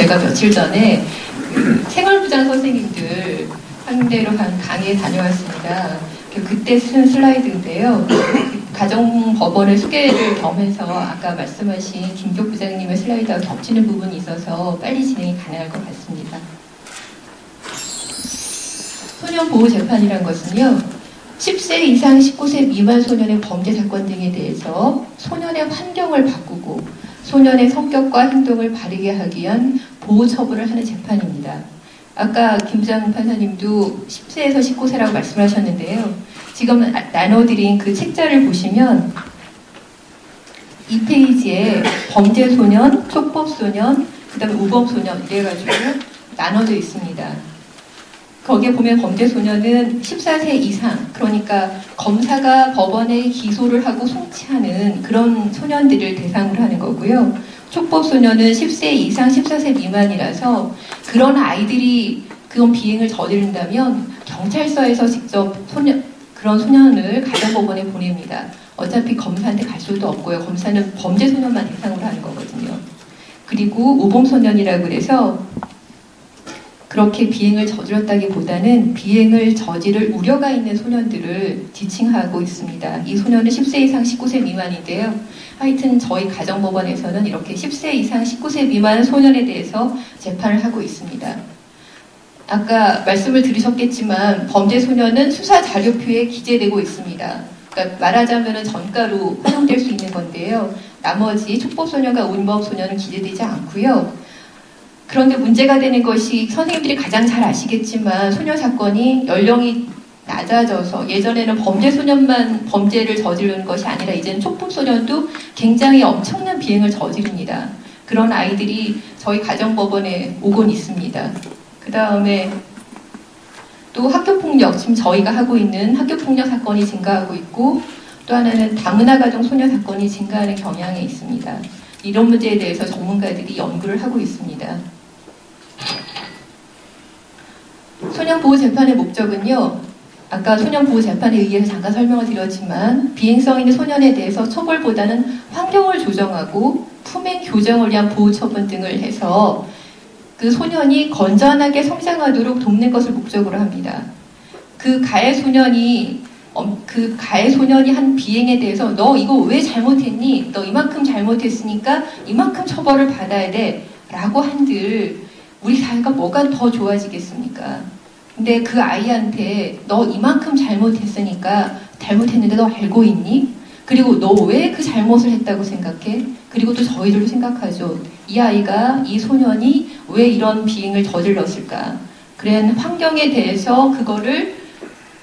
제가 며칠 전에 생활부장 선생님들 상대로 한 강의에 다녀왔습니다. 그때 쓴 슬라이드인데요. 가정법원의 소개를 겸해서 아까 말씀하신 김교 부장님의 슬라이드와 겹치는 부분이 있어서 빨리 진행이 가능할 것 같습니다. 소년보호재판이란 것은요, 10세 이상 19세 미만 소년의 범죄 사건 등에 대해서 소년의 환경을 바꾸고 소년의 성격과 행동을 바르게 하기 위한 보호 처분을 하는 재판입니다. 아까 김부장 판사님도 10세에서 19세라고 말씀하셨는데요. 지금 나눠드린 그 책자를 보시면 이 페이지에 범죄소년, 촉법소년, 그 다음에 우범소년 이래가지고 나눠져 있습니다. 거기에 보면 범죄소년은 14세 이상, 그러니까 검사가 법원에 기소를 하고 송치하는 그런 소년들을 대상으로 하는 거고요. 촉법소년은 10세 이상 14세 미만이라서 그런 아이들이 그런 비행을 저지른다면 경찰서에서 직접 그런 소년을 가정법원에 보냅니다. 어차피 검사한테 갈 수도 없고요. 검사는 범죄소년만 대상으로 하는 거거든요. 그리고 우범소년이라고 그래서 그렇게 비행을 저질렀다기보다는 비행을 저지를 우려가 있는 소년들을 지칭하고 있습니다. 이 소년은 10세 이상 19세 미만인데요. 하여튼 저희 가정법원에서는 이렇게 10세 이상 19세 미만 소년에 대해서 재판을 하고 있습니다. 아까 말씀을 들으셨겠지만 범죄소년은 수사자료표에 기재되고 있습니다. 그러니까 말하자면 전가로 활용될 수 있는 건데요. 나머지 촉법소년과 우범소년은 기재되지 않고요. 그런데 문제가 되는 것이 선생님들이 가장 잘 아시겠지만 소녀 사건이 연령이 낮아져서 예전에는 범죄소년만 범죄를 저지르는 것이 아니라 이제는 촉법소년도 굉장히 엄청난 비행을 저지릅니다. 그런 아이들이 저희 가정법원에 오곤 있습니다. 그 다음에 또 학교폭력, 지금 저희가 하고 있는 학교폭력 사건이 증가하고 있고 또 하나는 다문화 가정 소녀 사건이 증가하는 경향에 있습니다. 이런 문제에 대해서 전문가들이 연구를 하고 있습니다. 소년보호재판의 목적은요, 아까 소년보호재판에 의해서 잠깐 설명을 드렸지만 비행성 있는 소년에 대해서 처벌보다는 환경을 조정하고 품행 교정을 위한 보호 처분 등을 해서 그 소년이 건전하게 성장하도록 돕는 것을 목적으로 합니다. 그 가해 소년이 한 비행에 대해서 너 이거 왜 잘못했니? 너 이만큼 잘못했으니까 이만큼 처벌을 받아야 돼 라고 한들 우리 사회가 뭐가 더 좋아지겠습니까? 근데 그 아이한테 너 이만큼 잘못했으니까 잘못했는데 너 알고 있니? 그리고 너 왜 그 잘못을 했다고 생각해? 그리고 또 저희들도 생각하죠. 이 아이가, 이 소년이 왜 이런 비행을 저질렀을까? 그런 환경에 대해서 그거를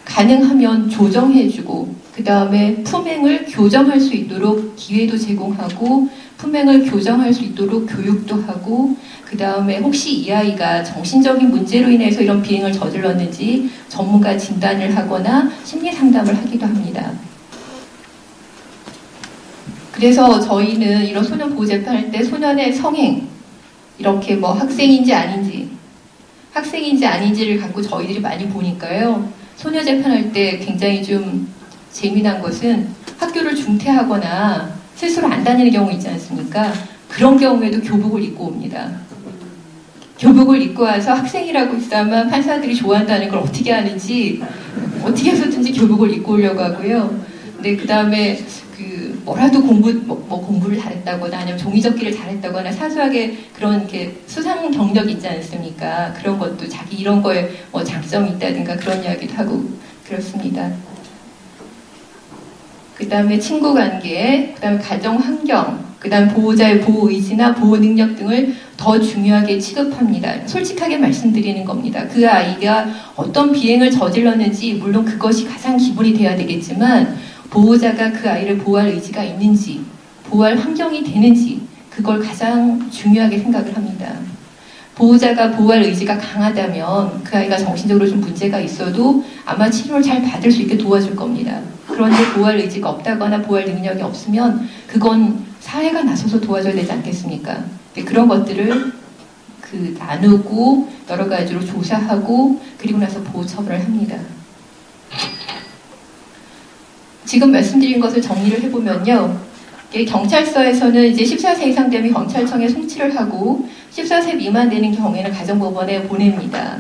가능하면 조정해주고 그 다음에 품행을 교정할 수 있도록 기회도 제공하고 품행을 교정할 수 있도록 교육도 하고 그 다음에 혹시 이 아이가 정신적인 문제로 인해서 이런 비행을 저질렀는지 전문가 진단을 하거나 심리상담을 하기도 합니다. 그래서 저희는 이런 소년 보호 재판할 때 소년의 성행, 이렇게 뭐 학생인지 아닌지를 갖고 저희들이 많이 보니까요. 소녀 재판할 때 굉장히 좀 재미난 것은 학교를 중퇴하거나 스스로 안 다니는 경우 있지 않습니까? 그런 경우에도 교복을 입고 옵니다. 교복을 입고 와서 학생이라고 있다면 판사들이 좋아한다는 걸 어떻게 하는지 어떻게 해서든지 교복을 입고 오려고 하고요. 근데 그 다음에 뭐라도 공부를 잘했다거나 아니면 종이접기를 잘했다거나 사소하게 그런 이렇게 수상 경력이 있지 않습니까? 그런 것도 자기 이런 거에 뭐 장점이 있다든가 그런 이야기도 하고 그렇습니다. 그 다음에 친구 관계, 그 다음에 가정 환경, 그 다음 보호자의 보호 의지나 보호 능력 등을 더 중요하게 취급합니다. 솔직하게 말씀드리는 겁니다. 그 아이가 어떤 비행을 저질렀는지 물론 그것이 가장 기본이 돼야 되겠지만 보호자가 그 아이를 보호할 의지가 있는지 보호할 환경이 되는지 그걸 가장 중요하게 생각을 합니다. 보호자가 보호할 의지가 강하다면 그 아이가 정신적으로 좀 문제가 있어도 아마 치료를 잘 받을 수 있게 도와줄 겁니다. 그런데 보호할 의지가 없다거나 보호할 능력이 없으면 그건 사회가 나서서 도와줘야 되지 않겠습니까? 그런 것들을 나누고 여러 가지로 조사하고 그리고 나서 보호 처분을 합니다. 지금 말씀드린 것을 정리를 해보면요. 경찰서에서는 이제 14세 이상 되면 경찰청에 송치를 하고 14세 미만 되는 경우에는 가정법원에 보냅니다.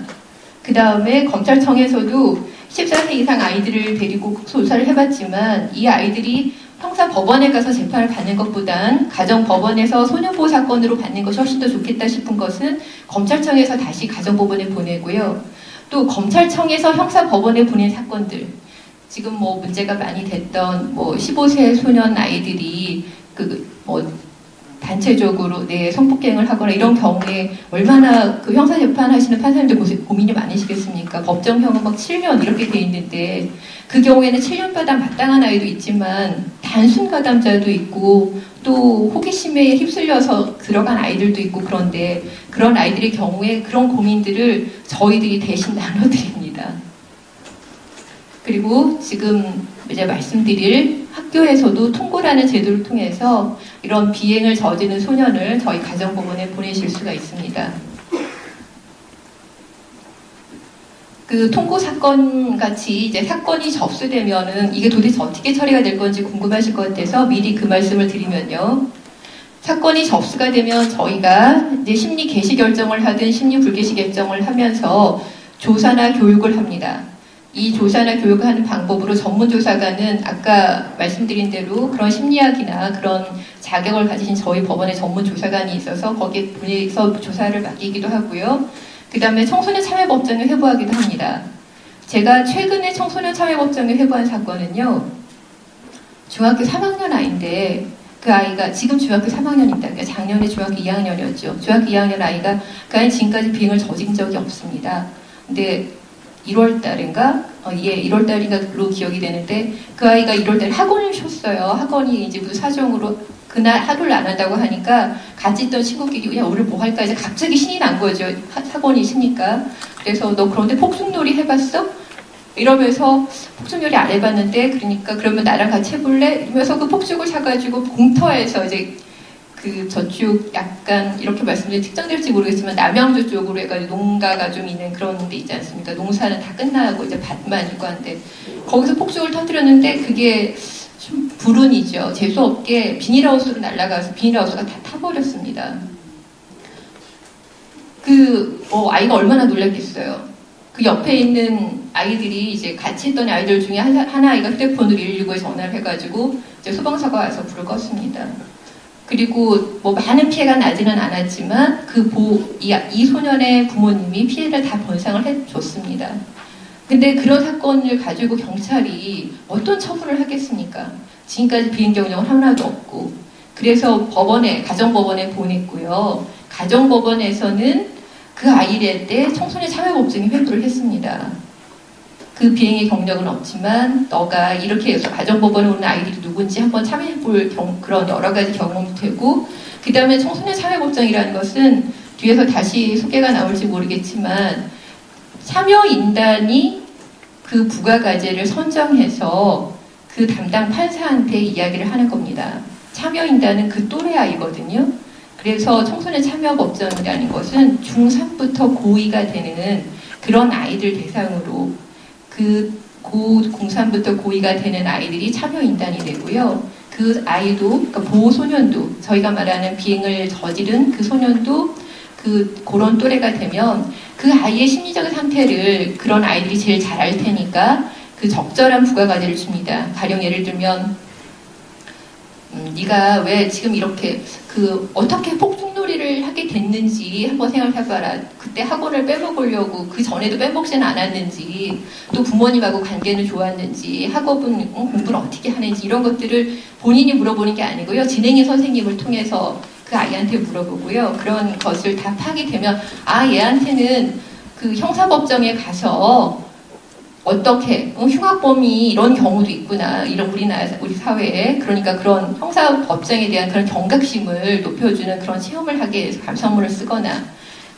그 다음에 검찰청에서도 14세 이상 아이들을 데리고 조사를 해봤지만 이 아이들이 형사 법원에 가서 재판을 받는 것보단 가정법원에서 소년보호 사건으로 받는 것이 훨씬 더 좋겠다 싶은 것은 검찰청에서 다시 가정법원에 보내고요. 또 검찰청에서 형사법원에 보낸 사건들, 지금 뭐 문제가 많이 됐던 뭐 15세 소년 아이들이 단체적으로 성폭행을 하거나 이런 경우에 얼마나 그 형사재판 하시는 판사님들 고민이 많으시겠습니까? 법정형은 막 7년 이렇게 돼 있는데 그 경우에는 7년마다 마땅한 아이도 있지만 단순 가담자도 있고 또 호기심에 휩쓸려서 들어간 아이들도 있고 그런데 그런 아이들의 경우에 그런 고민들을 저희들이 대신 나눠드립니다. 그리고 지금 이제 말씀드릴 학교에서도 통고라는 제도를 통해서 이런 비행을 저지른 소년을 저희 가정법원에 보내실 수가 있습니다. 그 통고 사건 같이 이제 사건이 접수되면은 이게 도대체 어떻게 처리가 될 건지 궁금하실 것 같아서 미리 그 말씀을 드리면요. 사건이 접수가 되면 저희가 이제 심리 개시 결정을 하든 심리 불개시 결정을 하면서 조사나 교육을 합니다. 이 조사나 교육을 하는 방법으로 전문조사관은 아까 말씀드린 대로 그런 심리학이나 그런 자격을 가지신 저희 법원의 전문조사관이 있어서 거기에 보내서 조사를 맡기기도 하고요. 그 다음에 청소년 참여법정에 회부하기도 합니다. 제가 최근에 청소년 참여법정에 회부한 사건은요. 중학교 3학년 아이인데 그 아이가 지금 중학교 3학년입니다. 그러니까 작년에 중학교 2학년이었죠. 중학교 2학년 아이가 그 아이는 지금까지 비행을 저진 적이 없습니다. 근데 1월달인가? 1월달인가로 기억이 되는데 그 아이가 1월달에 학원을 쉬었어요. 학원이 이제 무슨 사정으로 그날 하루를 안 한다고 하니까 같이 있던 친구끼리 야 오늘 뭐 할까 이제 갑자기 신이 난 거죠. 학원이 있으니까. 그래서 너 그런데 폭죽놀이 해봤어? 이러면서 폭죽놀이 안 해봤는데 그러니까 그러면 나랑 같이 해볼래? 이러면서 그 폭죽을 사가지고 공터에서 이제 그 저쪽 약간 이렇게 말씀드리면 특정될지 모르겠지만 남양주 쪽으로 해가지고 농가가 좀 있는 그런 데 있지 않습니까? 농사는 다 끝나고 이제 밭만 있고 한데 거기서 폭죽을 터뜨렸는데 그게 좀 불운이죠. 재수없게 비닐하우스로 날아가서 비닐하우스가 다 타버렸습니다. 아이가 얼마나 놀랐겠어요. 그 옆에 있는 아이들이 이제 같이 있던 아이들 중에 한 아이가 휴대폰으로 119에 전화를 해가지고 이제 소방서가 와서 불을 껐습니다. 그리고 뭐 많은 피해가 나지는 않았지만 이 소년의 부모님이 피해를 다 본상을 해줬습니다. 근데 그런 사건을 가지고 경찰이 어떤 처분을 하겠습니까? 지금까지 비행 경력은 하나도 없고 그래서 가정법원에 보냈고요. 가정법원에서는 그 아이한테 청소년 참여법정에 회부를 했습니다. 그 비행의 경력은 없지만 너가 이렇게 해서 가정법원에 오는 아이들이 누군지 한번 참여해볼 그런 여러 가지 경험도 되고 그 다음에 청소년 참여법정이라는 것은 뒤에서 다시 소개가 나올지 모르겠지만 참여인단이 그 부가가제를 선정해서 그 담당 판사한테 이야기를 하는 겁니다. 참여인단은 그 또래 아이거든요. 그래서 청소년 참여법정이라는 것은 중3부터 고2가 되는 그런 아이들 대상으로 고3부터 고2가 되는 아이들이 참여인단이 되고요. 그 아이도, 그러니까 보호소년도, 저희가 말하는 비행을 저지른 그 소년도 그런 또래가 되면 그 아이의 심리적 상태를 그런 아이들이 제일 잘 알 테니까 그 적절한 부가가제를 줍니다. 가령 예를 들면 네가 왜 지금 이렇게 어떻게 폭죽놀이를 하게 됐는지 한번 생각해봐라. 그때 학원을 빼먹으려고 그 전에도 빼먹지는 않았는지 또 부모님하고 관계는 좋았는지 학업은 공부를 어떻게 하는지 이런 것들을 본인이 물어보는 게 아니고요. 진행의 선생님을 통해서 그 아이한테 물어보고요. 그런 것을 다 파악이 되면 얘한테는 그 형사법정에 가서 어떻게 흉악범이 이런 경우도 있구나 우리 사회에 그러니까 그런 형사법정에 대한 그런 경각심을 높여주는 그런 체험을 하기 위해서 감상문을 쓰거나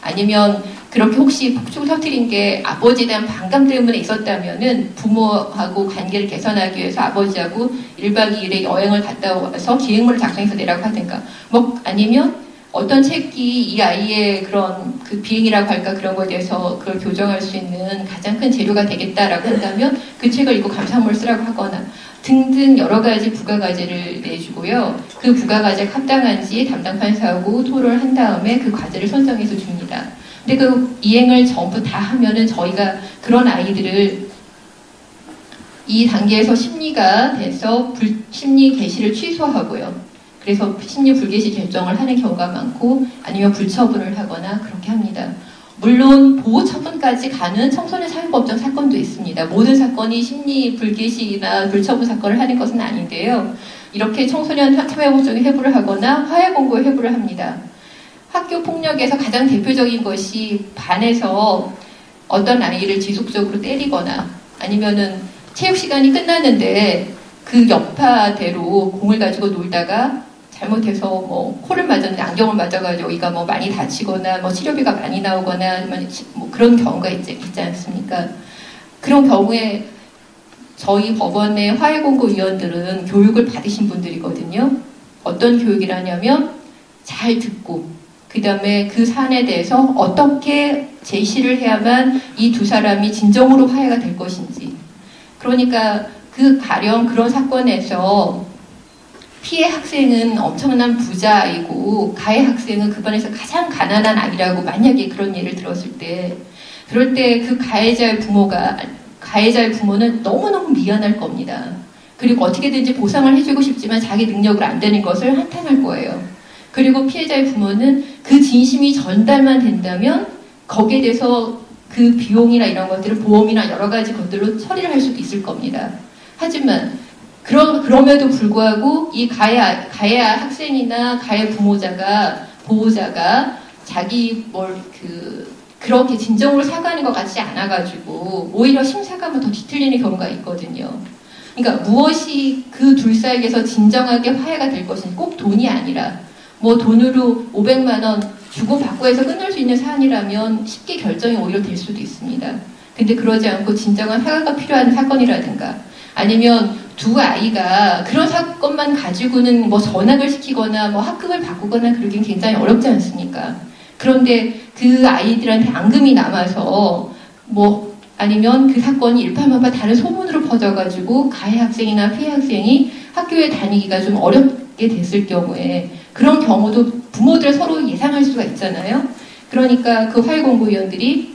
아니면 그렇게 혹시 폭죽을 터뜨린 게 아버지에 대한 반감 때문에 있었다면은 부모하고 관계를 개선하기 위해서 아버지하고 1박 2일의 여행을 갔다 와서 기획문을 작성해서 내라고 하든가 아니면 어떤 책이 이 아이의 그런 비행이라고 할까 그런 거에 대해서 그걸 교정할 수 있는 가장 큰 재료가 되겠다라고 한다면 그 책을 읽고 감상문을 쓰라고 하거나 등등 여러 가지 부가과제를 내주고요. 그 부가과제가 합당한지 담당 판사하고 토론을 한 다음에 그 과제를 선정해서 줍니다. 근데 그 이행을 전부 다 하면은 저희가 그런 아이들을 이 단계에서 심리가 돼서 심리 개시를 취소하고요. 그래서 심리 불개시 결정을 하는 경우가 많고 아니면 불처분을 하거나 그렇게 합니다. 물론 보호처분까지 가는 청소년 사회법정 사건도 있습니다. 모든 사건이 심리 불개시나 불처분 사건을 하는 것은 아닌데요. 이렇게 청소년 사회법정에 회부를 하거나 화해공고에 회부를 합니다. 학교 폭력에서 가장 대표적인 것이 반에서 어떤 아이를 지속적으로 때리거나 아니면은 체육 시간이 끝났는데 그 여파대로 공을 가지고 놀다가 잘못해서 뭐 코를 맞았는데 안경을 맞아가지고 여기가 뭐 많이 다치거나 뭐 치료비가 많이 나오거나 아니면 뭐 그런 경우가 있지 않습니까? 그런 경우에 저희 법원의 화해공고위원들은 교육을 받으신 분들이거든요. 어떤 교육이라냐면 잘 듣고 그 다음에 그 사안에 대해서 어떻게 제시를 해야만 이 두 사람이 진정으로 화해가 될 것인지. 그러니까 그 가령 그런 사건에서 피해 학생은 엄청난 부자아이고 가해 학생은 그 반에서 가장 가난한 아이라고 만약에 그런 예를 들었을 때 그럴 때 그 가해자의 부모는 너무너무 미안할 겁니다. 그리고 어떻게든지 보상을 해주고 싶지만 자기 능력으로 안 되는 것을 한탄할 거예요. 그리고 피해자의 부모는 그 진심이 전달만 된다면 거기에 대해서 그 비용이나 이런 것들을 보험이나 여러 가지 것들로 처리를 할 수도 있을 겁니다. 하지만 그럼에도 불구하고 이 가해 학생이나 가해 보호자가 자기 그렇게 진정으로 사과하는 것 같지 않아가지고 오히려 심사가면 더 뒤틀리는 경우가 있거든요. 그러니까 무엇이 그 둘 사이에서 진정하게 화해가 될 것인지 꼭 돈이 아니라 뭐 돈으로 500만 원 주고받고 해서 끝날 수 있는 사안이라면 쉽게 결정이 오히려 될 수도 있습니다. 근데 그러지 않고 진정한 화해가 필요한 사건이라든가 아니면 두 아이가 그런 사건만 가지고는 뭐 전학을 시키거나 뭐 학급을 바꾸거나 그러긴 굉장히 어렵지 않습니까? 그런데 그 아이들한테 앙금이 남아서 뭐 아니면 그 사건이 일파만파 다른 소문으로 퍼져가지고 가해 학생이나 피해 학생이 학교에 다니기가 좀 어렵게 됐을 경우에 그런 경우도 부모들 서로 예상할 수가 있잖아요. 그러니까 그 화해공고위원들이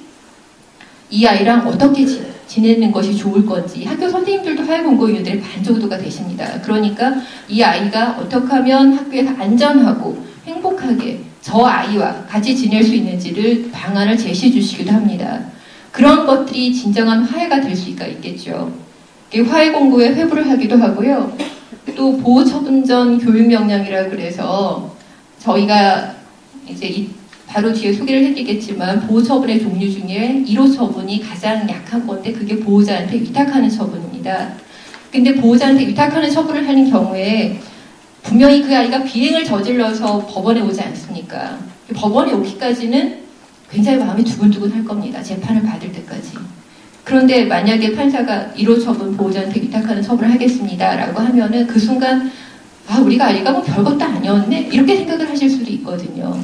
이 아이랑 어떻게 지내는 것이 좋을 건지 학교 선생님들도 화해공고위원들의 반 정도가 되십니다. 그러니까 이 아이가 어떻게 하면 학교에서 안전하고 행복하게 저 아이와 같이 지낼 수 있는지를 방안을 제시해 주시기도 합니다. 그런 것들이 진정한 화해가 될 수가 있겠죠. 화해공고에 회부를 하기도 하고요. 또 보호처분 교육명령이라고 그래서 저희가 이제 바로 뒤에 소개를 해드리겠지만 보호처분의 종류 중에 1호 처분이 가장 약한 건데 그게 보호자한테 위탁하는 처분입니다. 근데 보호자한테 위탁하는 처분을 하는 경우에 분명히 그 아이가 비행을 저질러서 법원에 오지 않습니까? 법원에 오기까지는 굉장히 마음이 두근두근 할 겁니다. 재판을 받을 때까지. 그런데 만약에 판사가 1호 처분 보호자한테 위탁하는 처분을 하겠습니다 라고 하면은 그 순간 우리가 아이가 뭐 별것도 아니었네? 이렇게 생각을 하실 수도 있거든요.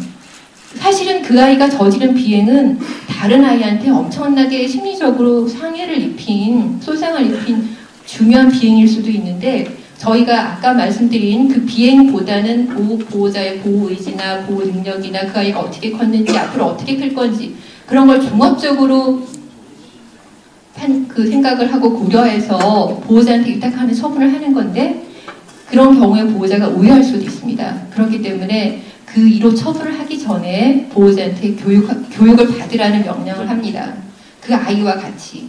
사실은 그 아이가 저지른 비행은 다른 아이한테 엄청나게 심리적으로 상해를 입힌, 손상을 입힌 중요한 비행일 수도 있는데 저희가 아까 말씀드린 그 비행보다는 보호자의 보호의지나 보호 능력이나 그 아이가 어떻게 컸는지 앞으로 어떻게 클 건지 그런 걸 종합적으로 그 생각을 하고 고려해서 보호자한테 위탁하는 처분을 하는 건데 그런 경우에 보호자가 오해할 수도 있습니다. 그렇기 때문에 그 1호 처분을 하기 전에 보호자한테 교육을 받으라는 명령을 합니다. 그 아이와 같이.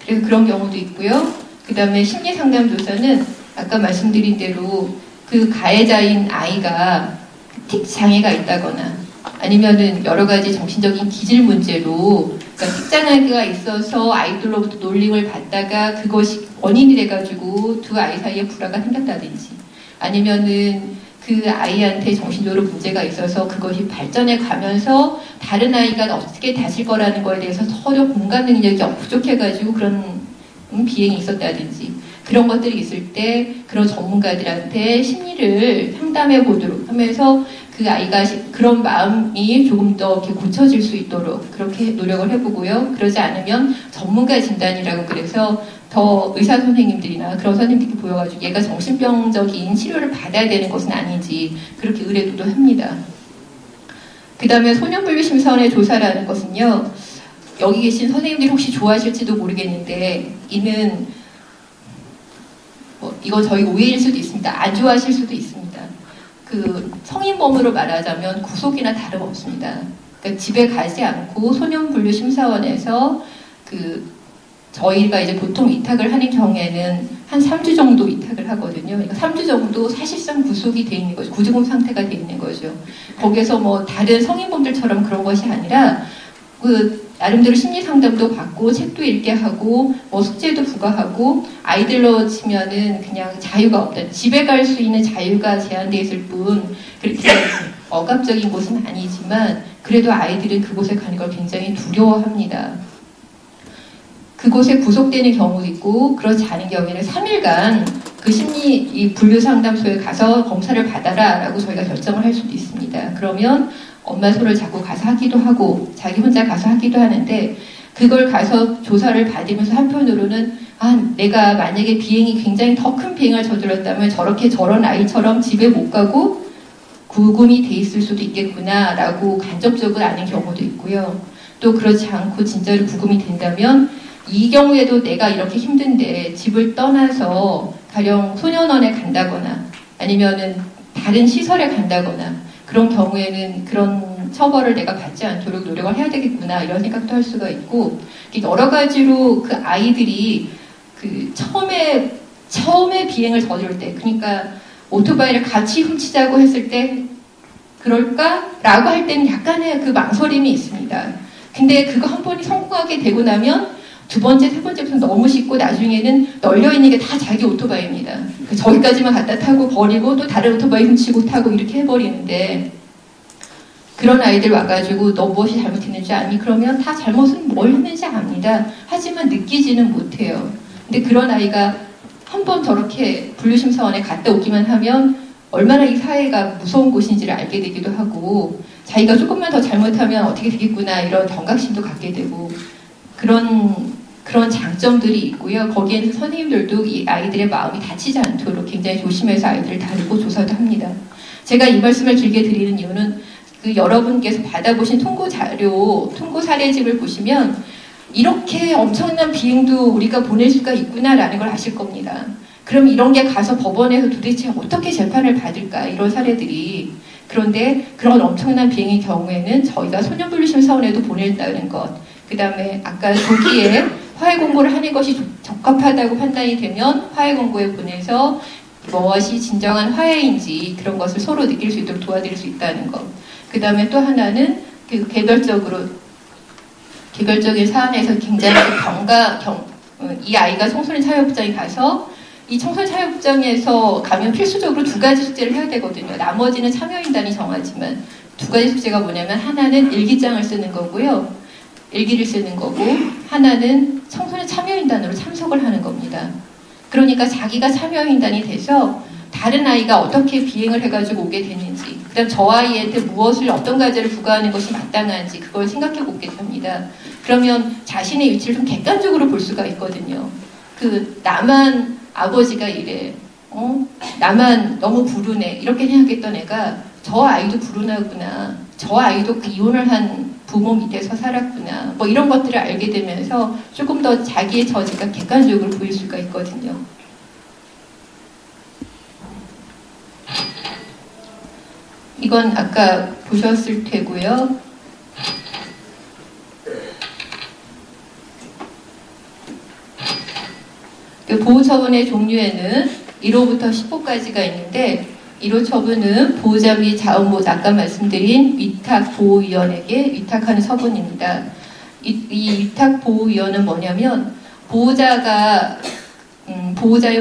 그래서 그런 경우도 있고요. 그 다음에 심리상담조사는 아까 말씀드린 대로 그 가해자인 아이가 틱 장애가 있다거나 아니면은 여러 가지 정신적인 기질 문제로 그러니까 틱 장애가 있어서 아이들로부터 놀림을 받다가 그것이 원인이 돼가지고 두 아이 사이에 불화가 생겼다든지 아니면은 그 아이한테 정신적으로 문제가 있어서 그것이 발전해 가면서 다른 아이가 어떻게 다칠 거라는 거에 대해서 서로 공감 능력이 부족해가지고 그런 비행이 있었다든지 그런 것들이 있을 때 그런 전문가들한테 심리를 상담해 보도록 하면서 그 아이가 그런 마음이 조금 더 이렇게 고쳐질 수 있도록 그렇게 노력을 해보고요. 그러지 않으면 전문가 진단이라고 그래서 더 의사 선생님들이나 그런 선생님들이 보여가지고 얘가 정신병적인 치료를 받아야 되는 것은 아닌지 그렇게 의뢰도 합니다. 그 다음에 소년분류심사원의 조사라는 것은요, 여기 계신 선생님들이 혹시 좋아하실지도 모르겠는데, 이는 이거 저희 오해일 수도 있습니다. 안 좋아하실 수도 있습니다. 그 성인범으로 말하자면 구속이나 다름없습니다. 그러니까 집에 가지 않고 소년분류심사원에서 저희가 이제 보통 위탁을 하는 경우에는 한 3주 정도 위탁을 하거든요. 그러니까 3주 정도 사실상 구속이 돼 있는 거죠. 구지금 상태가 돼 있는 거죠. 거기서 뭐 다른 성인범들처럼 그런 것이 아니라 나름대로 심리 상담도 받고 책도 읽게 하고 뭐 숙제도 부과하고 아이들로 치면은 그냥 자유가 없다. 집에 갈 수 있는 자유가 제한되어 있을 뿐 그렇게 억압적인 곳은 아니지만 그래도 아이들은 그곳에 가는 걸 굉장히 두려워합니다. 그곳에 구속되는 경우도 있고 그렇지 않은 경우에는 3일간 그 심리 분류상담소에 가서 검사를 받아라 라고 저희가 결정을 할 수도 있습니다. 그러면 엄마 손을 잡고 가서 하기도 하고 자기 혼자 가서 하기도 하는데 그걸 가서 조사를 받으면서 한편으로는 내가 만약에 비행이 굉장히 더 큰 비행을 저질렀다면 저렇게 저런 아이처럼 집에 못 가고 구금이 돼 있을 수도 있겠구나 라고 간접적으로 아는 경우도 있고요. 또 그렇지 않고 진짜로 구금이 된다면 이 경우에도 내가 이렇게 힘든데 집을 떠나서 가령 소년원에 간다거나 아니면은 다른 시설에 간다거나 그런 경우에는 그런 처벌을 내가 받지 않도록 노력을 해야 되겠구나 이런 생각도 할 수가 있고 여러 가지로 그 아이들이 처음에 비행을 저지를 때 그러니까 오토바이를 같이 훔치자고 했을 때 그럴까? 라고 할 때는 약간의 그 망설임이 있습니다. 근데 그거 한 번이 성공하게 되고 나면 두 번째, 세 번째부터 너무 쉽고 나중에는 널려있는 게 다 자기 오토바이입니다. 저기까지만 갖다 타고 버리고 또 다른 오토바이 훔치고 타고 이렇게 해버리는데 그런 아이들 와가지고 너 무엇이 잘못했는지 아니? 그러면 다 잘못은 뭘 했는지 압니다. 하지만 느끼지는 못해요. 근데 그런 아이가 한 번 저렇게 분류심사원에 갔다 오기만 하면 얼마나 이 사회가 무서운 곳인지를 알게 되기도 하고 자기가 조금만 더 잘못하면 어떻게 되겠구나 이런 경각심도 갖게 되고 그런 장점들이 있고요. 거기에는 선생님들도 이 아이들의 마음이 다치지 않도록 굉장히 조심해서 아이들을 다루고 조사도 합니다. 제가 이 말씀을 길게 드리는 이유는 여러분께서 받아보신 통고 자료, 통고 사례집을 보시면 이렇게 엄청난 비행도 우리가 보낼 수가 있구나라는 걸 아실 겁니다. 그럼 이런 게 가서 법원에서 도대체 어떻게 재판을 받을까 이런 사례들이 그런데 그런 엄청난 비행의 경우에는 저희가 소년분류심사원에도 보낸다는 것 그 다음에 아까 조기에 화해 공고를 하는 것이 적합하다고 판단이 되면 화해 공고에 보내서 무엇이 진정한 화해인지 그런 것을 서로 느낄 수 있도록 도와드릴 수 있다는 것. 그 다음에 또 하나는 개별적인 사안에서 굉장히 이 아이가 청소년 사회복장에 가서 이 청소년 사회복장에서 가면 필수적으로 2가지 숙제를 해야 되거든요. 나머지는 참여인단이 정하지만 2가지 숙제가 뭐냐면 하나는 일기장을 쓰는 거고요. 일기를 쓰는 거고 하나는 청소년 참여인단으로 참석을 하는 겁니다. 그러니까 자기가 참여인단이 돼서 다른 아이가 어떻게 비행을 해가지고 오게 됐는지 그 다음 저 아이한테 무엇을 어떤 과제를 부과하는 것이 마땅한지 그걸 생각해 보게 됩니다. 그러면 자신의 위치를 좀 객관적으로 볼 수가 있거든요. 나만 아버지가 이래 나만 너무 불운해 이렇게 생각했던 애가 저 아이도 불운하구나 저 아이도 이혼을 한 부모 밑에서 살았구나 뭐 이런 것들을 알게 되면서 조금 더 자기의 처지가 객관적으로 보일 수가 있거든요. 이건 아까 보셨을 테고요. 보호 처분의 종류에는 1호부터 10호까지가 있는데 1호 처분은 보호자 및 자원보호자 아까 말씀드린 위탁보호위원에게 위탁하는 처분입니다. 이 위탁보호위원은 뭐냐면 보호자의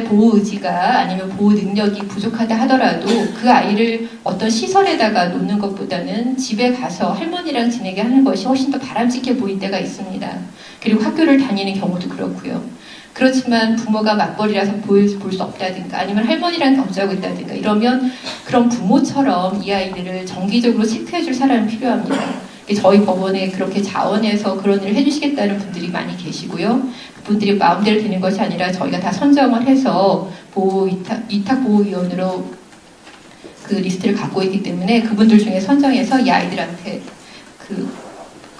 보호 의지가 아니면 보호 능력이 부족하다 하더라도 그 아이를 어떤 시설에다가 놓는 것보다는 집에 가서 할머니랑 지내게 하는 것이 훨씬 더 바람직해 보일 때가 있습니다. 그리고 학교를 다니는 경우도 그렇고요. 그렇지만 부모가 맞벌이라서 볼 수 없다든가 아니면 할머니랑 경주하고 있다든가 이러면 그런 부모처럼 이 아이들을 정기적으로 체크해줄 사람이 필요합니다. 저희 법원에 그렇게 자원해서 그런 일을 해주시겠다는 분들이 많이 계시고요. 그분들이 마음대로 되는 것이 아니라 저희가 다 선정을 해서 위탁보호위원으로 그 리스트를 갖고 있기 때문에 그분들 중에 선정해서 이 아이들한테 그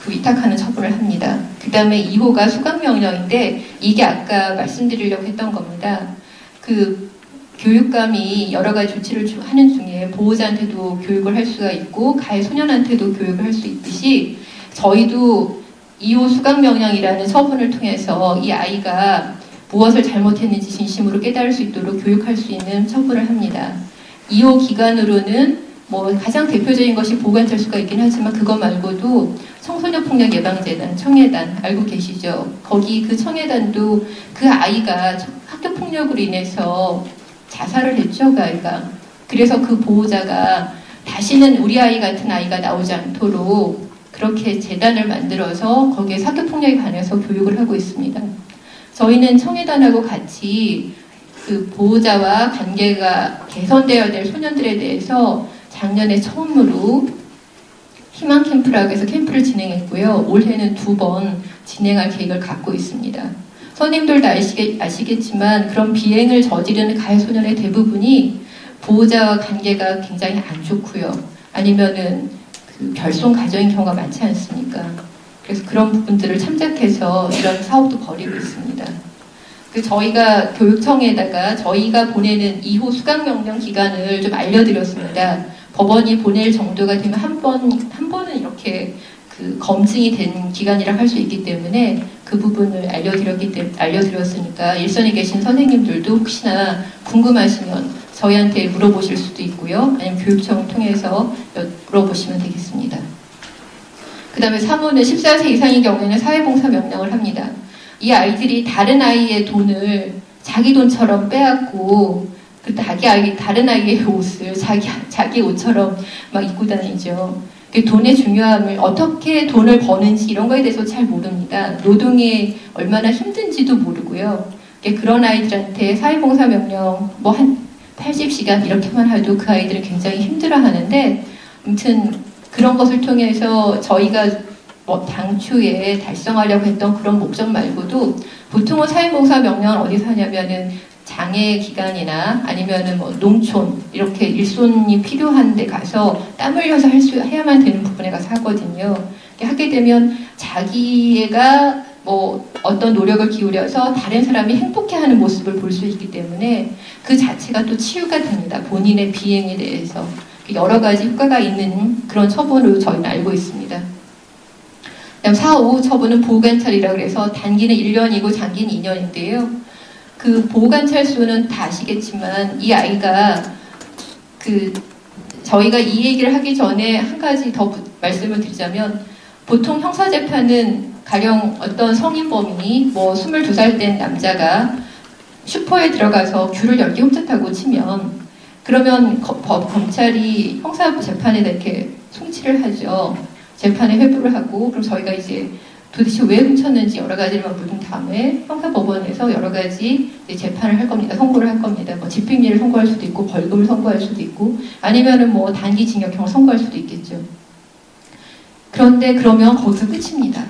위탁하는 처분을 합니다. 그 다음에 2호가 수강명령인데 이게 아까 말씀드리려고 했던 겁니다. 그 교육감이 여러 가지 조치를 하는 중에 보호자한테도 교육을 할 수가 있고 가해 소년한테도 교육을 할 수 있듯이 저희도 2호 수강명령이라는 처분을 통해서 이 아이가 무엇을 잘못했는지 진심으로 깨달을 수 있도록 교육할 수 있는 처분을 합니다. 2호 기관으로는 뭐 가장 대표적인 것이 보호관찰소가 있긴 하지만 그거 말고도 청소년폭력 예방재단, 청예단 알고 계시죠? 거기 그 청예단도 그 아이가 학교폭력으로 인해서 자살을 했죠, 그 아이가. 그래서 그 보호자가 다시는 우리 아이 같은 아이가 나오지 않도록 그렇게 재단을 만들어서 거기에 학교폭력에 관해서 교육을 하고 있습니다. 저희는 청예단하고 같이 그 보호자와 관계가 개선되어야 될 소년들에 대해서 작년에 처음으로 희망 캠프라고 해서 캠프를 진행했고요. 올해는 2번 진행할 계획을 갖고 있습니다. 선생님들도 아시겠지만 그런 비행을 저지르는 가해 소년의 대부분이 보호자와 관계가 굉장히 안 좋고요. 아니면은 그 결손 가정인 경우가 많지 않습니까? 그래서 그런 부분들을 참작해서 이런 사업도 벌이고 있습니다. 저희가 교육청에다가 저희가 보내는 2호 수강명령 기간을 좀 알려드렸습니다. 법원이 보낼 정도가 되면 한 번은 이렇게 그 검증이 된 기간이라 할 수 있기 때문에 그 부분을 알려드렸으니까 일선에 계신 선생님들도 혹시나 궁금하시면 저희한테 물어보실 수도 있고요. 아니면 교육청을 통해서 물어보시면 되겠습니다. 그 다음에 3호는 14세 이상인 경우에는 사회봉사 명령을 합니다. 이 아이들이 다른 아이의 돈을 자기 돈처럼 빼앗고 다른 아이의 옷을 자기 옷처럼 막 입고 다니죠. 돈의 중요함을 어떻게 돈을 버는지 이런 거에 대해서 잘 모릅니다. 노동이 얼마나 힘든지도 모르고요. 그런 아이들한테 사회봉사 명령 뭐 한 80시간 이렇게만 해도 그 아이들은 굉장히 힘들어하는데 아무튼 그런 것을 통해서 저희가 당초에 달성하려고 했던 그런 목적 말고도 보통은 사회봉사 명령은 어디서 하냐면은 장애 기관이나 아니면은 뭐 농촌 이렇게 일손이 필요한 데 가서 땀 흘려서 해야만 되는 부분에 가서 하거든요. 하게 되면 자기가 뭐 어떤 노력을 기울여서 다른 사람이 행복해하는 모습을 볼 수 있기 때문에 그 자체가 또 치유가 됩니다. 본인의 비행에 대해서 여러 가지 효과가 있는 그런 처분으로 저희는 알고 있습니다. 그다음 4, 5 처분은 보호관찰이라고 해서 단기는 1년이고 장기는 2년인데요. 그 보호관찰소는 다 아시겠지만 이 아이가 저희가 이 얘기를 하기 전에 한 가지 더 말씀을 드리자면 보통 형사재판은 가령 어떤 성인범인이 뭐 22살 된 남자가 슈퍼에 들어가서 귤을 10개 훔쳤다고 치면 그러면 검찰이 형사재판에 이렇게 송치를 하죠. 재판에 회부를 하고 그럼 저희가 이제 도대체 왜 훔쳤는지 여러 가지를 물은 다음에 형사법원에서 여러 가지 재판을 할 겁니다. 선고를 할 겁니다. 뭐 집행유예를 선고할 수도 있고 벌금을 선고할 수도 있고 아니면은 뭐 단기 징역형을 선고할 수도 있겠죠. 그런데 그러면 거기서 끝입니다.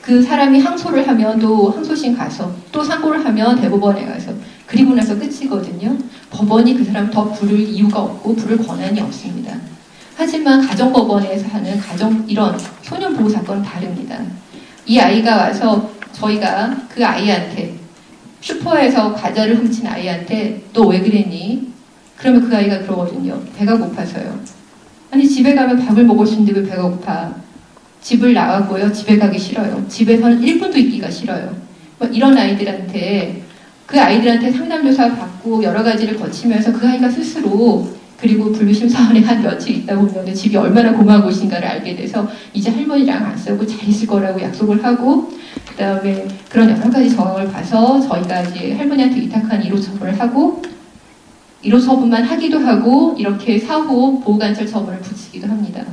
그 사람이 항소를 하면 또 항소심 가서 또 상고를 하면 대법원에 가서 그리고 나서 끝이거든요. 법원이 그 사람을 더 부를 이유가 없고 부를 권한이 없습니다. 하지만 가정법원에서 하는 이런 소년보호 사건은 다릅니다. 이 아이가 와서 저희가 그 아이한테 슈퍼에서 과자를 훔친 아이한테 너 왜 그랬니? 그러면 그 아이가 그러거든요. 배가 고파서요. 아니 집에 가면 밥을 먹을 수 있는데 왜 배가 고파? 집을 나가고요. 집에 가기 싫어요. 집에서는 1분도 있기가 싫어요. 뭐 이런 아이들한테 그 아이들한테 상담조사 받고 여러 가지를 거치면서 그 아이가 스스로 그리고 분류심 사원에 한 며칠 있다 보면 집이 얼마나 고마운 곳인가를 알게 돼서 이제 할머니랑 안 싸우고 잘 있을 거라고 약속을 하고 그 다음에 그런 여러 가지 정황을 봐서 저희가 이제 할머니한테 위탁한 1호 처분을 하고 1호 처분만 하기도 하고 이렇게 4호 보호관찰 처분을 붙이기도 합니다.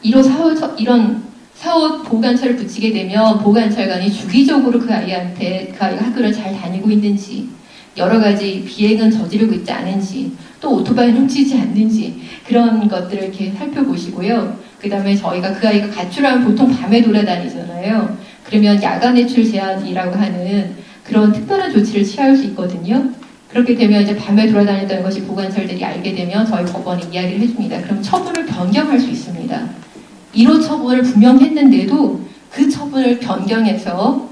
1호 4호 보호관찰을 붙이게 되면 보호관찰관이 주기적으로 그 아이한테 그 아이가 학교를 잘 다니고 있는지 여러 가지 비행은 저지르고 있지 않은지 또 오토바이를 훔치지 않는지 그런 것들을 이렇게 살펴보시고요. 그 다음에 저희가 그 아이가 가출하면 보통 밤에 돌아다니잖아요. 그러면 야간 외출 제한이라고 하는 그런 특별한 조치를 취할 수 있거든요. 그렇게 되면 이제 밤에 돌아다녔다는 것이 보건찰들이 알게 되면 저희 법원에 이야기를 해줍니다. 그럼 처분을 변경할 수 있습니다. 1호 처분을 분명히 했는데도 그 처분을 변경해서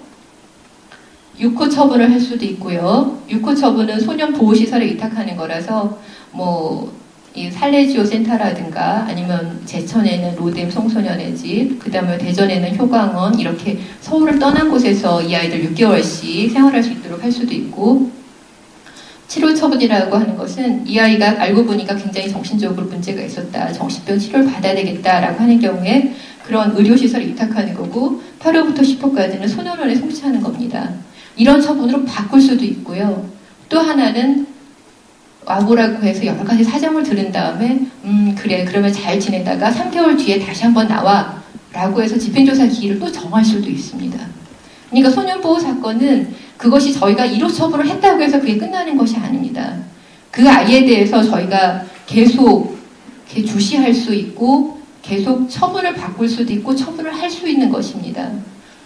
6호 처분을 할 수도 있고요. 6호 처분은 소년 보호시설에 위탁하는 거라서 이 살레지오 센터라든가 아니면 제천에 있는 로뎀 청소년의 집, 그 다음에 대전에는 효광원, 이렇게 서울을 떠난 곳에서 이 아이들 6개월씩 생활할 수 있도록 할 수도 있고, 7호 처분이라고 하는 것은 이 아이가 알고 보니까 굉장히 정신적으로 문제가 있었다, 정신병 치료를 받아야 되겠다라고 하는 경우에 그런 의료시설에 위탁하는 거고, 8호부터 10호까지는 소년원에 송치하는 겁니다. 이런 처분으로 바꿀 수도 있고요. 또 하나는 와보라고 해서 여러 가지 사정을 들은 다음에 그래, 그러면 잘 지내다가 3개월 뒤에 다시 한번 나와 라고 해서 집행조사 기일을 또 정할 수도 있습니다. 그러니까 소년보호 사건은 그것이 저희가 1호 처분을 했다고 해서 그게 끝나는 것이 아닙니다. 그 아이에 대해서 저희가 계속 이렇게 주시할 수 있고 계속 처분을 바꿀 수도 있고 처분을 할 수 있는 것입니다.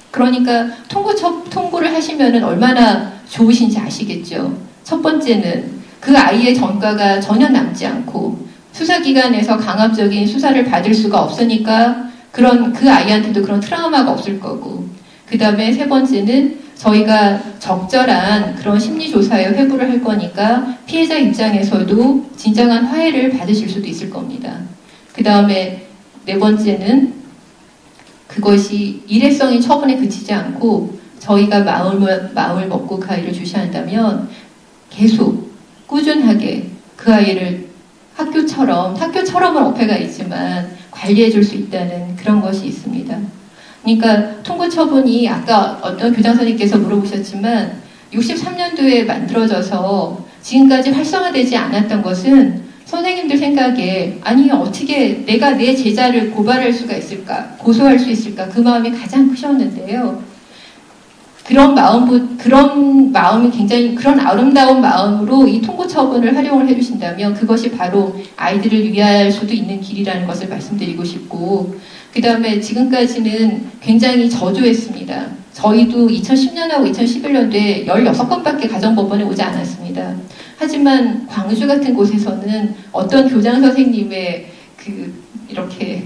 그러니까 통고를 하시면은 얼마나 좋으신지 아시겠죠. 첫 번째는 그 아이의 전과가 전혀 남지 않고 수사기관에서 강압적인 수사를 받을 수가 없으니까 그 아이한테도 그런 트라우마가 없을 거고, 그 다음에 세 번째는 저희가 적절한 그런 심리조사에 회부를 할 거니까 피해자 입장에서도 진정한 화해를 받으실 수도 있을 겁니다. 그 다음에 네 번째는 그것이 일회성인 처분에 그치지 않고 저희가 마음을 먹고 그 아이를 주시한다면 계속 꾸준하게 그 아이를 학교처럼은 어폐가 있지만 관리해 줄 수 있다는 그런 것이 있습니다. 그러니까 통고 처분이 아까 어떤 교장 선생님께서 물어보셨지만 63년도에 만들어져서 지금까지 활성화되지 않았던 것은 선생님들 생각에 아니 어떻게 내가 내 제자를 고발할 수가 있을까, 고소할 수 있을까, 그 마음이 가장 크셨는데요. 그런 마음이 굉장히 그런 아름다운 마음으로 이 통고 처분을 활용을 해주신다면 그것이 바로 아이들을 위할 수도 있는 길이라는 것을 말씀드리고 싶고, 그 다음에 지금까지는 굉장히 저조했습니다. 저희도 2010년하고 2011년도에 16건밖에 가정법원에 오지 않았습니다. 하지만 광주 같은 곳에서는 어떤 교장 선생님의 이렇게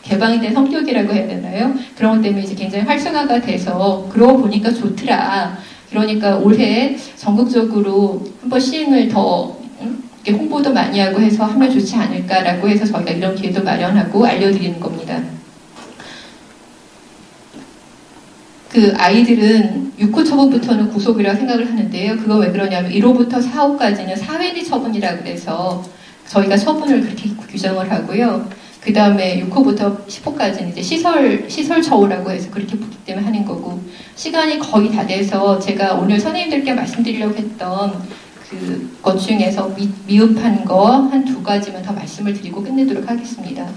개방이 된 성격이라고 해야 되나요? 그런 것 때문에 이제 굉장히 활성화가 돼서 그러고 보니까 좋더라. 그러니까 올해 전국적으로 한번 시행을 더 홍보도 많이 하고 해서 하면 좋지 않을까라고 해서 저희가 이런 기회도 마련하고 알려드리는 겁니다. 그 아이들은 6호 처분부터는 구속이라고 생각을 하는데요. 그거 왜 그러냐면 1호부터 4호까지는 사회리 처분이라고 해서 저희가 처분을 그렇게 규정을 하고요. 그 다음에 6호부터 10호까지는 이제 시설 처우라고 해서 그렇게 보기 때문에 하는 거고, 시간이 거의 다 돼서 제가 오늘 선생님들께 말씀드리려고 했던 것 중에서 미흡한 거 한 2가지만 더 말씀을 드리고 끝내도록 하겠습니다.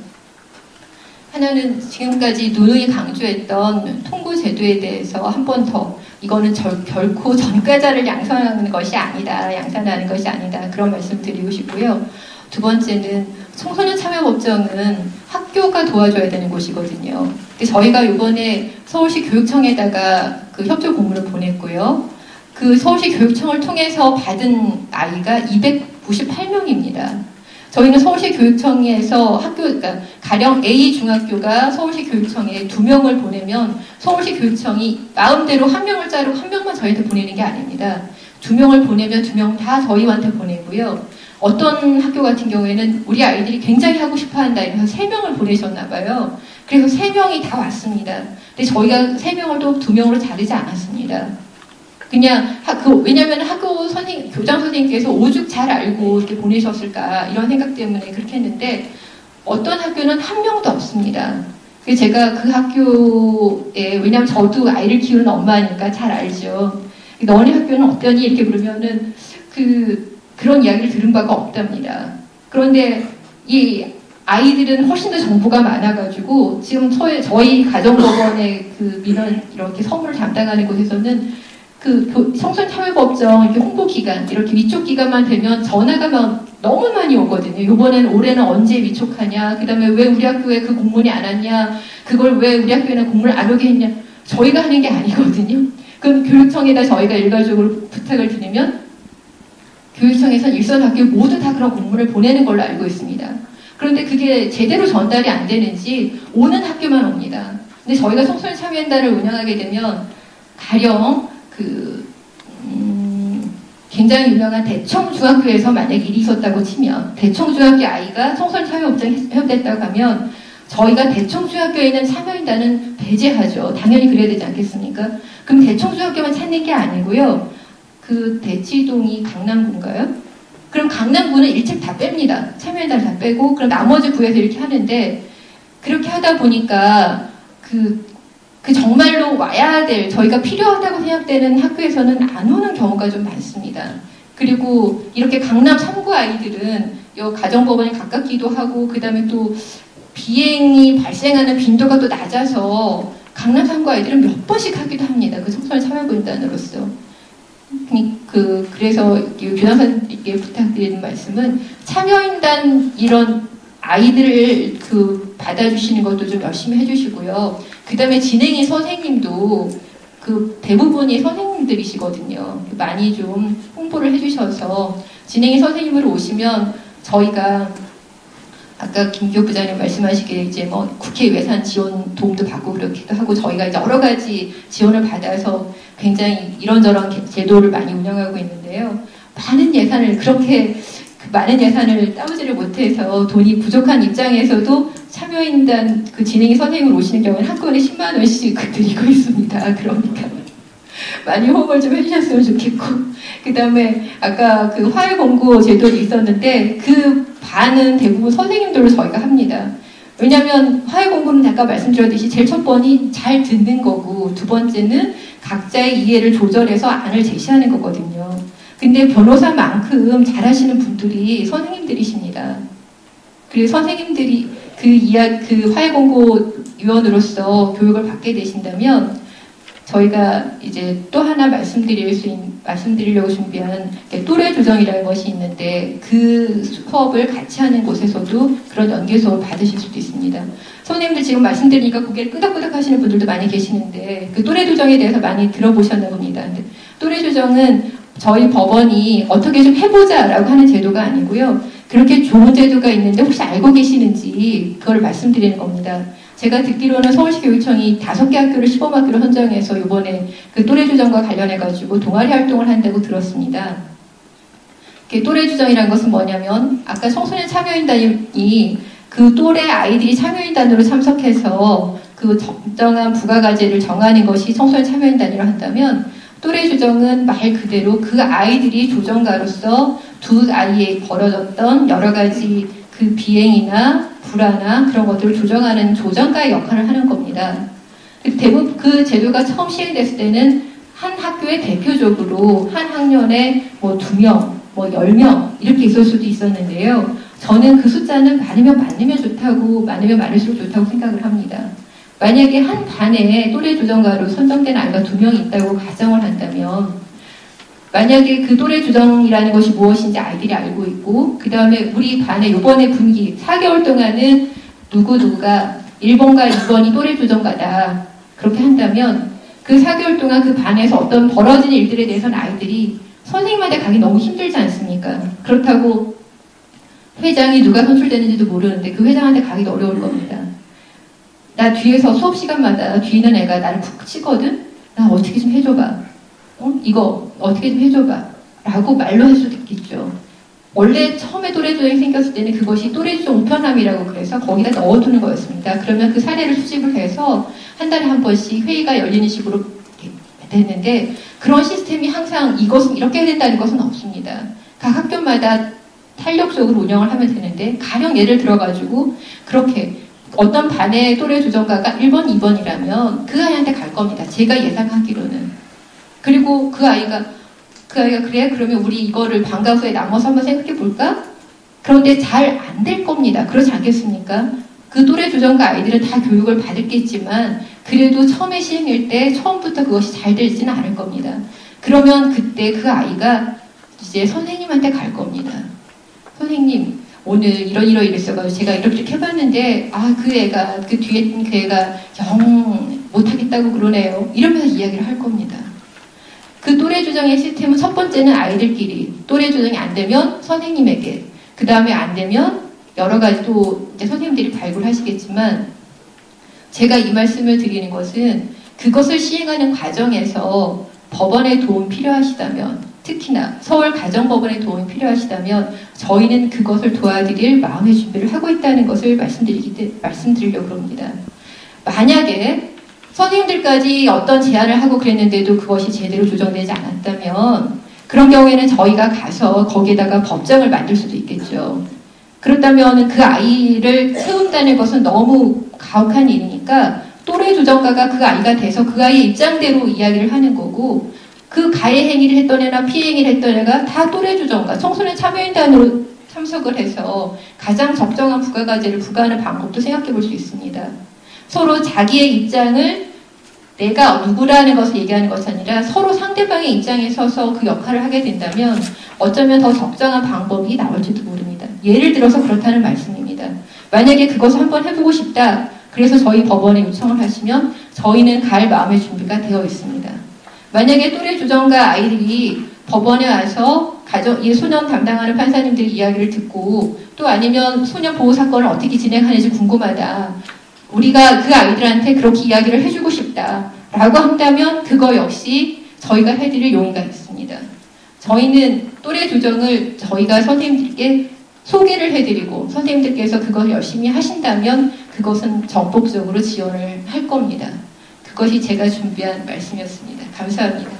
하나는 지금까지 누누이 강조했던 통고 제도에 대해서 한 번 더, 이거는 결코 전과자를 양산하는 것이 아니다, 양산하는 것이 아니다, 그런 말씀 드리고 싶고요. 두 번째는 청소년 참여법정은 학교가 도와줘야 되는 곳이거든요. 근데 저희가 이번에 서울시 교육청에다가 그 협조 공문을 보냈고요. 그 서울시 교육청을 통해서 받은 아이가 298명입니다. 저희는 서울시 교육청에서 그러니까 가령 A 중학교가 서울시 교육청에 2명을 보내면 서울시 교육청이 마음대로 1명을 자르고 1명만 저희한테 보내는 게 아닙니다. 2명을 보내면 2명 다 저희한테 보내고요. 어떤 학교 같은 경우에는 우리 아이들이 굉장히 하고 싶어 한다 이래서 3명을 보내셨나 봐요. 그래서 3명이 다 왔습니다. 근데 저희가 3명을 또 2명으로 자르지 않았습니다. 그냥 왜냐하면 교장 선생님께서 오죽 잘 알고 이렇게 보내셨을까 이런 생각 때문에 그렇게 했는데 어떤 학교는 1명도 없습니다. 그래서 제가 그 학교에, 왜냐하면 저도 아이를 키우는 엄마니까 잘 알죠. 너네 학교는 어떠니? 이렇게 물으면은 그런 이야기를 들은 바가 없답니다. 그런데 이 아이들은 훨씬 더 정보가 많아가지고 지금 저희 가정법원의 그 민원 이렇게 서무를 담당하는 곳에서는 청소년 참여법정 이렇게 홍보기간 이렇게 위촉 기간만 되면 전화가 막 너무 많이 오거든요. 올해는 언제 위촉하냐, 그 다음에 왜 우리 학교에 그 공문이 안 왔냐, 그걸 왜 우리 학교에는 공문을 안 오게 했냐. 저희가 하는 게 아니거든요. 그럼 교육청에다 저희가 일괄적으로 부탁을 드리면 교육청에서는 일선 학교 모두 다 그런 공문을 보내는 걸로 알고 있습니다. 그런데 그게 제대로 전달이 안 되는지 오는 학교만 옵니다. 근데 저희가 청소년 참여연단을 운영하게 되면 가령 굉장히 유명한 대청중학교에서 만약에 일이 있었다고 치면 대청중학교 아이가 청소년 참여업장에 해업됐다고 하면 저희가 대청중학교에 있는 참여연단은 배제하죠. 당연히 그래야 되지 않겠습니까? 그럼 대청중학교만 찾는 게 아니고요. 그 대치동이 강남구인가요? 그럼 강남구는 일책 다 뺍니다. 참여연단을 다 빼고 그럼 나머지 구에서 이렇게 하는데 그렇게 하다 보니까 그 정말로 와야 될 저희가 필요하다고 생각되는 학교에서는 안 오는 경우가 좀 많습니다. 그리고 이렇게 강남 3구 아이들은 가정법원에 가깝기도 하고 그 다음에 또 비행이 발생하는 빈도가 또 낮아서 강남 3구 아이들은 몇 번씩 하기도 합니다. 그 청소년 참여연단으로서. 그래서 교장선생님께 부탁드리는 말씀은 참여연단 이런 아이들을 받아주시는 것도 좀 열심히 해주시고요. 그 다음에 진행인 선생님도 대부분이 선생님들이시거든요. 많이 좀 홍보를 해주셔서 진행인 선생님으로 오시면 저희가 아까 김기호 부장님 말씀하시기에 이제 국회 예산 지원 도움도 받고 그렇기도 하고 저희가 이제 여러 가지 지원을 받아서 굉장히 이런저런 제도를 많이 운영하고 있는데요. 많은 예산을 따오지를 못해서 돈이 부족한 입장에서도 참여인단 진행인 선생님으로 오시는 경우는 한 건에 10만 원씩 드리고 있습니다. 그러니까 많이 호응을 좀 해주셨으면 좋겠고 그 다음에 아까 화해 공고 제도도 있었는데 그 반은 대부분 선생님들로 저희가 합니다. 왜냐하면 화해 공고는 아까 말씀드렸듯이 제일 첫 번이 잘 듣는 거고 두 번째는 각자의 이해를 조절해서 안을 제시하는 거거든요. 근데 변호사만큼 잘하시는 분들이 선생님들이십니다. 그래서 선생님들이 화해 공고 위원으로서 교육을 받게 되신다면 저희가 이제 또 하나 말씀드리려고 준비한 또래 조정이라는 것이 있는데 그 수업을 같이 하는 곳에서도 그런 연계 수업을 받으실 수도 있습니다. 선생님들 지금 말씀드리니까 고개를 끄덕끄덕 하시는 분들도 많이 계시는데 그 또래 조정에 대해서 많이 들어보셨나 봅니다. 근데 또래 조정은 저희 법원이 어떻게 좀 해보자라고 하는 제도가 아니고요. 그렇게 좋은 제도가 있는데 혹시 알고 계시는지 그걸 말씀드리는 겁니다. 제가 듣기로는 서울시 교육청이 5개 학교를 시범학교로 선정해서 이번에 또래 조정과 관련해가지고 동아리 활동을 한다고 들었습니다. 또래 조정이라는 것은 뭐냐면 아까 청소년 참여인단이 또래 아이들이 참여인단으로 참석해서 적정한 부가가제를 정하는 것이 청소년 참여인단이라고 한다면 또래 조정은 말 그대로 그 아이들이 조정가로서 두 아이에 벌어졌던 여러 가지 비행이나 불화나 그런 것들을 조정하는 조정가의 역할을 하는 겁니다. 대부분 그 제도가 처음 시행됐을 때는 한 학교에 대표적으로 한 학년에 2명, 10명 이렇게 있을 수도 있었는데요. 저는 그 숫자는 많으면 좋다고, 많으면 많을수록 좋다고 생각을 합니다. 만약에 한 반에 또래 조정가로 선정된 아이가 2명이 있다고 가정을 한다면 만약에 그 또래 조정이라는 것이 무엇인지 아이들이 알고 있고 그 다음에 우리 반에 이번에 분기 4개월 동안은 누구누구가 1번과 2번이 또래 조정가다 그렇게 한다면 그 4개월 동안 그 반에서 어떤 벌어진 일들에 대해서는 아이들이 선생님한테 가기 너무 힘들지 않습니까? 그렇다고 회장이 누가 선출되는지도 모르는데 그 회장한테 가기도 어려울 겁니다. 나 뒤에서 수업 시간마다 뒤에 있는 애가 나를 푹 치거든? 나 어떻게 좀 해줘봐. 이거 어떻게 좀 해줘봐. 라고 말로 할 수도 있겠죠. 원래 처음에 또래 조정이 생겼을 때는 그것이 또래 조정 우편함이라고 그래서 거기다 넣어두는 거였습니다. 그러면 그 사례를 수집을 해서 한 달에 한 번씩 회의가 열리는 식으로 됐는데 그런 시스템이 항상 이것은 이렇게 해야 된다는 것은 없습니다. 각 학교마다 탄력적으로 운영을 하면 되는데 가령 예를 들어가지고 그렇게 어떤 반의 또래 조정가가 1번, 2번이라면 그 아이한테 갈 겁니다. 제가 예상하기로는. 그리고 그 아이가 그래? 그러면 우리 이거를 방과 후에 나눠서 한번 생각해 볼까? 그런데 잘 안 될 겁니다. 그렇지 않겠습니까? 그 또래 조정가 아이들은 다 교육을 받았겠지만 그래도 처음에 시행일 때 처음부터 그것이 잘 되지는 않을 겁니다. 그러면 그때 그 아이가 이제 선생님한테 갈 겁니다. 선생님 오늘 이러이러이랬어가지고 제가 이렇게 해봤는데 그 애가 그 뒤에 있는 그 애가 영 못하겠다고 그러네요. 이러면서 이야기를 할 겁니다. 그 또래 조정의 시스템은 첫 번째는 아이들끼리 또래 조정이 안 되면 선생님에게, 그 다음에 안 되면 여러 가지 또 이제 선생님들이 발굴하시겠지만, 제가 이 말씀을 드리는 것은 그것을 시행하는 과정에서 법원의 도움 필요하시다면, 특히나 서울 가정법원의 도움이 필요하시다면 저희는 그것을 도와드릴 마음의 준비를 하고 있다는 것을 말씀드리려고 합니다. 만약에 선생님들까지 어떤 제안을 하고 그랬는데도 그것이 제대로 조정되지 않았다면 그런 경우에는 저희가 가서 거기에다가 법정을 만들 수도 있겠죠. 그렇다면 그 아이를 세운다는 것은 너무 가혹한 일이니까 또래 조정가가 그 아이가 돼서 그 아이의 입장대로 이야기를 하는 거고, 그 가해 행위를 했던 애나 피해 행위를 했던 애가 다 또래 조정가, 청소년 참여인단으로 참석을 해서 가장 적정한 부가가제를 부과하는 방법도 생각해 볼 수 있습니다. 서로 자기의 입장을 내가 누구라는 것을 얘기하는 것이 아니라 서로 상대방의 입장에 서서 그 역할을 하게 된다면 어쩌면 더 적정한 방법이 나올지도 모릅니다. 예를 들어서 그렇다는 말씀입니다. 만약에 그것을 한번 해보고 싶다, 그래서 저희 법원에 요청을 하시면 저희는 갈 마음의 준비가 되어 있습니다. 만약에 또래 조정가 아이들이 법원에 와서 이 소년 담당하는 판사님들 이야기를 듣고, 또 아니면 소년 보호 사건을 어떻게 진행하는지 궁금하다, 우리가 그 아이들한테 그렇게 이야기를 해주고 싶다라고 한다면 그거 역시 저희가 해드릴 용의가 있습니다. 저희는 또래 조정을 저희가 선생님들께 소개를 해드리고 선생님들께서 그걸 열심히 하신다면 그것은 전폭적으로 지원을 할 겁니다. 그것이 제가 준비한 말씀이었습니다. 감사합니다.